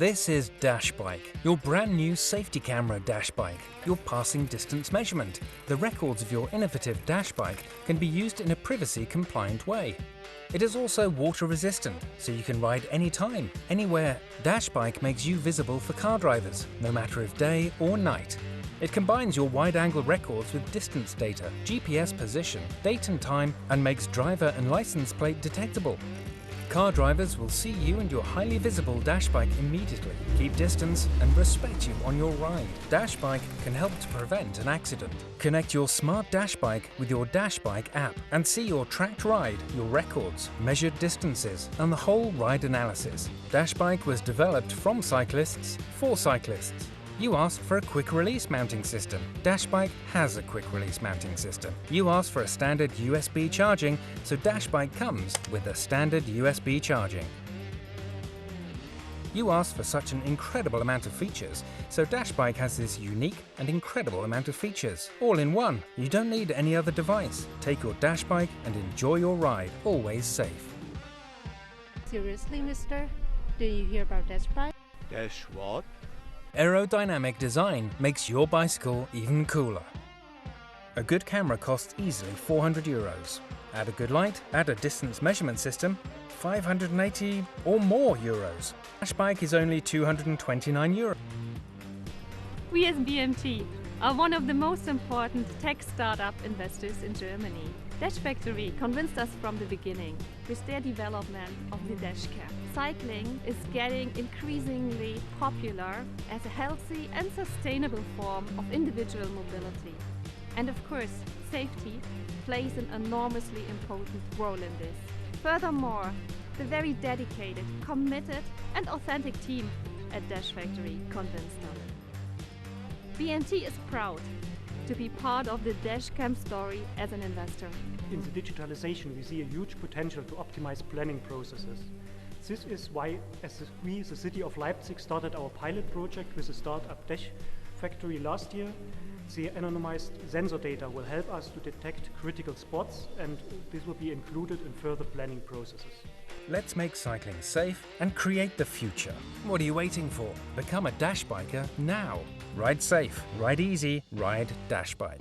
This is Dashbike, your brand new safety camera Dashbike, your passing distance measurement. The records of your innovative Dashbike can be used in a privacy-compliant way. It is also water resistant, so you can ride anytime, anywhere. Dashbike makes you visible for car drivers, no matter if day or night. It combines your wide-angle records with distance data, GPS position, date and time, and makes driver and license plate detectable. Car drivers will see you and your highly visible Dashbike immediately, keep distance, and respect you on your ride. Dashbike can help to prevent an accident. Connect your smart Dashbike with your Dashbike app and see your tracked ride, your records, measured distances, and the whole ride analysis. Dashbike was developed from cyclists for cyclists. You asked for a quick-release mounting system. Dashbike has a quick-release mounting system. You asked for a standard USB charging, so Dashbike comes with a standard USB charging. You asked for such an incredible amount of features, so Dashbike has this unique and incredible amount of features, all in one. You don't need any other device. Take your Dashbike and enjoy your ride, always safe. Seriously, mister? Did you hear about Dashbike? Dash what? Aerodynamic design makes your bicycle even cooler. A good camera costs easily €400. Add a good light, add a distance measurement system, 580 or more euros. Dashbike is only €229. We as BMT are one of the most important tech startup investors in Germany. Dash Factory convinced us from the beginning with their development of the Dashcam. Cycling is getting increasingly popular as a healthy and sustainable form of individual mobility. And of course, safety plays an enormously important role in this. Furthermore, the very dedicated, committed and authentic team at Dash Factory convinced us. BMT is proud to be part of the Dashcam story as an investor. In the digitalization, we see a huge potential to optimize planning processes. This is why, we, the city of Leipzig, started our pilot project with the startup Dash Factory last year. The anonymized sensor data will help us to detect critical spots, and this will be included in further planning processes. Let's make cycling safe and create the future. What are you waiting for? Become a Dashbiker now. Ride safe, ride easy, ride Dashbike.